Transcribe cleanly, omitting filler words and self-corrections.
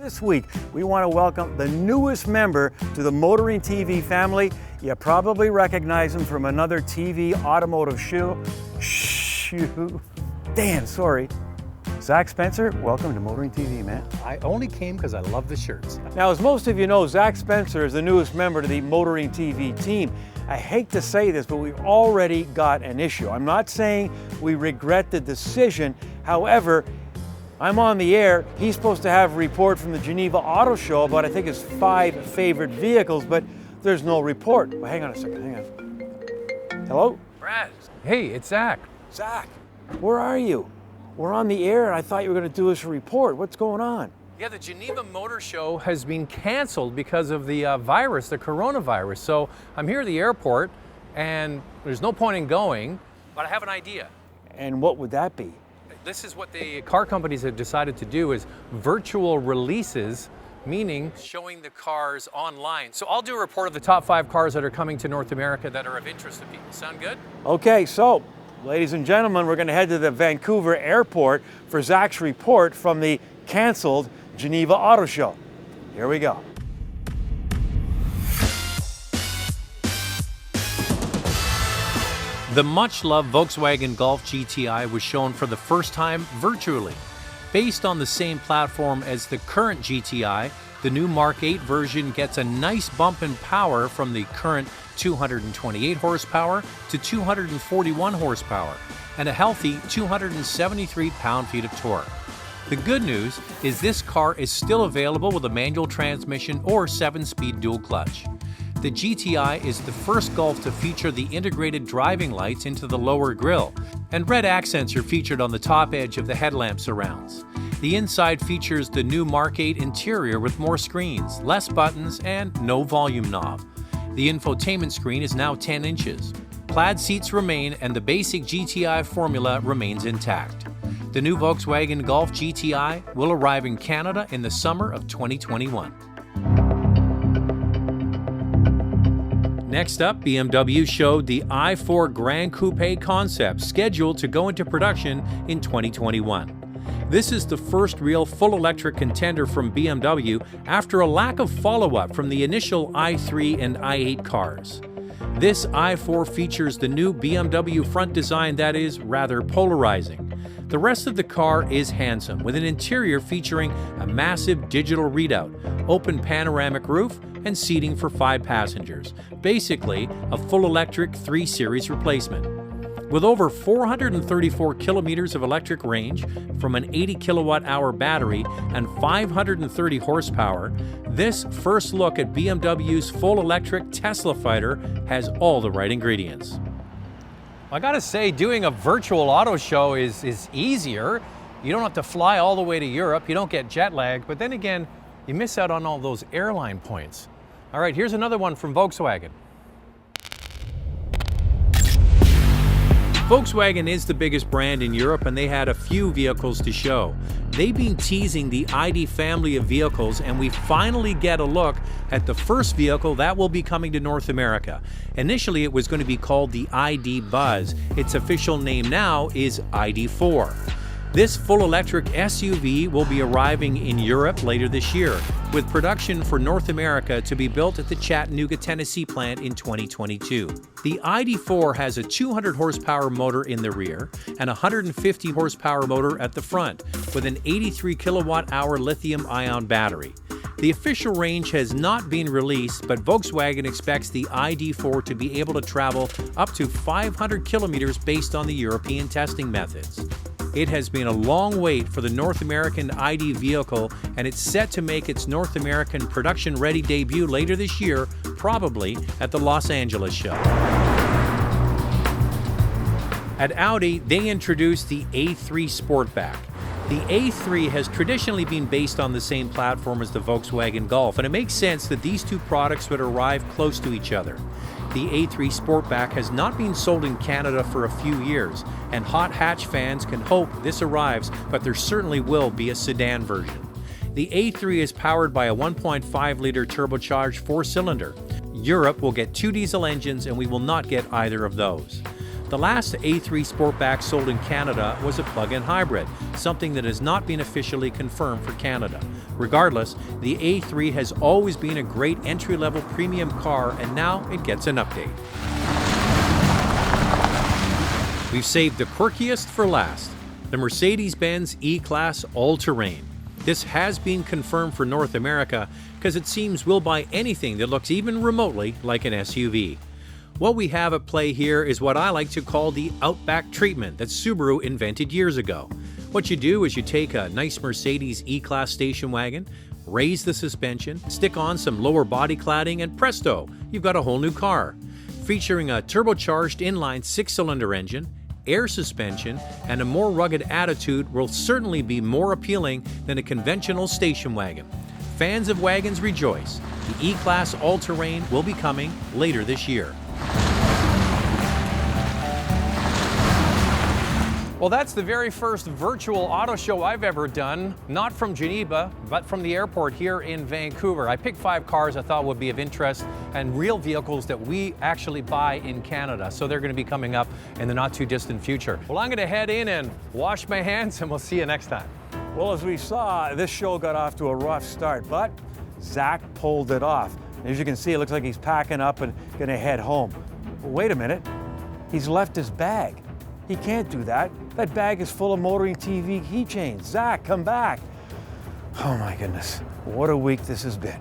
This week, we want to welcome the newest member to the Motoring TV family. You probably recognize him from another TV automotive show. Zack Spencer, welcome to Motoring TV, man. I only came because I love the shirts. Now, as most of you know, Zack Spencer is the newest member to the Motoring TV team. I hate to say this, but we've already got an issue. I'm not saying we regret the decision. However, I'm on the air. He's supposed to have a report from the Geneva Auto Show about, I think, his 5 favorite vehicles, but there's no report. Well, hang on a second, hang on. Hello? Brad. Hey, it's Zach. Zach, where are you? We're on the air, and I thought you were going to do us a report. What's going on? Yeah, the Geneva Motor Show has been canceled because of the virus, the coronavirus. So I'm here at the airport, and there's no point in going, but I have an idea. And what would that be? This is what the car companies have decided to do, is virtual releases, meaning showing the cars online. So I'll do a report of the top 5 cars that are coming to North America that are of interest to people. Sound good? Okay, so ladies and gentlemen, we're going to head to the Vancouver airport for Zach's report from the canceled Geneva Auto Show. Here we go. The much-loved Volkswagen Golf GTI was shown for the first time virtually. Based on the same platform as the current GTI, the new Mark 8 version gets a nice bump in power from the current 228 horsepower to 241 horsepower and a healthy 273 pound-feet of torque. The good news is this car is still available with a manual transmission or 7-speed dual clutch. The GTI is the first Golf to feature the integrated driving lights into the lower grille, and red accents are featured on the top edge of the headlamp surrounds. The inside features the new Mark 8 interior with more screens, less buttons, and no volume knob. The infotainment screen is now 10 inches. Plaid seats remain, and the basic GTI formula remains intact. The new Volkswagen Golf GTI will arrive in Canada in the summer of 2021. Next up, BMW showed the i4 Gran Coupe concept, scheduled to go into production in 2021. This is the first real full-electric contender from BMW after a lack of follow-up from the initial i3 and i8 cars. This i4 features the new BMW front design that is rather polarizing. The rest of the car is handsome, with an interior featuring a massive digital readout, open panoramic roof, and seating for 5 passengers. Basically, a full electric 3 Series replacement. With over 434 kilometers of electric range from an 80 kilowatt-hour battery and 530 horsepower, this first look at BMW's full electric Tesla fighter has all the right ingredients. I gotta say, doing a virtual auto show is easier. You don't have to fly all the way to Europe, you don't get jet lag, but then again, you miss out on all those airline points. All right, here's another one from Volkswagen. Volkswagen is the biggest brand in Europe, and they had a few vehicles to show. They've been teasing the ID family of vehicles, and we finally get a look at the first vehicle that will be coming to North America. Initially, it was going to be called the ID Buzz. Its official name now is ID4. This full-electric SUV will be arriving in Europe later this year, with production for North America to be built at the Chattanooga, Tennessee plant in 2022. The ID4 has a 200 horsepower motor in the rear and a 150 horsepower motor at the front, with an 83 kilowatt-hour lithium-ion battery. The official range has not been released, but Volkswagen expects the ID4 to be able to travel up to 500 kilometers based on the European testing methods. It has been a long wait for the North American ID vehicle, and it's set to make its North American production-ready debut later this year, probably at the Los Angeles show. At Audi, they introduced the A3 Sportback. The A3 has traditionally been based on the same platform as the Volkswagen Golf, and it makes sense that these two products would arrive close to each other. The A3 Sportback has not been sold in Canada for a few years, and hot hatch fans can hope this arrives, but there certainly will be a sedan version. The A3 is powered by a 1.5-liter turbocharged 4-cylinder. Europe will get 2 diesel engines, and we will not get either of those. The last A3 Sportback sold in Canada was a plug-in hybrid, something that has not been officially confirmed for Canada. Regardless, the A3 has always been a great entry-level premium car, and now it gets an update. We've saved the quirkiest for last, the Mercedes-Benz EClass AllTerrain. This has been confirmed for North America because it seems we'll buy anything that looks even remotely like an SUV. What we have at play here is what I like to call the Outback treatment that Subaru invented years ago. What you do is you take a nice Mercedes E-Class station wagon, raise the suspension, stick on some lower body cladding, and presto, you've got a whole new car. Featuring a turbocharged inline 6-cylinder engine, air suspension, and a more rugged attitude will certainly be more appealing than a conventional station wagon. Fans of wagons rejoice. The E-Class AllTerrain will be coming later this year. Well, that's the very first virtual auto show I've ever done, not from Geneva, but from the airport here in Vancouver. I picked 5 cars I thought would be of interest and real vehicles that we actually buy in Canada. So they're going to be coming up in the not too distant future. Well, I'm going to head in and wash my hands, and we'll see you next time. Well, as we saw, this show got off to a rough start, but Zack pulled it off. As you can see, it looks like he's packing up and going to head home. But wait a minute, he's left his bag. He can't do that. That bag is full of motoring TV keychains. Zack, come back. Oh my goodness, what a week this has been.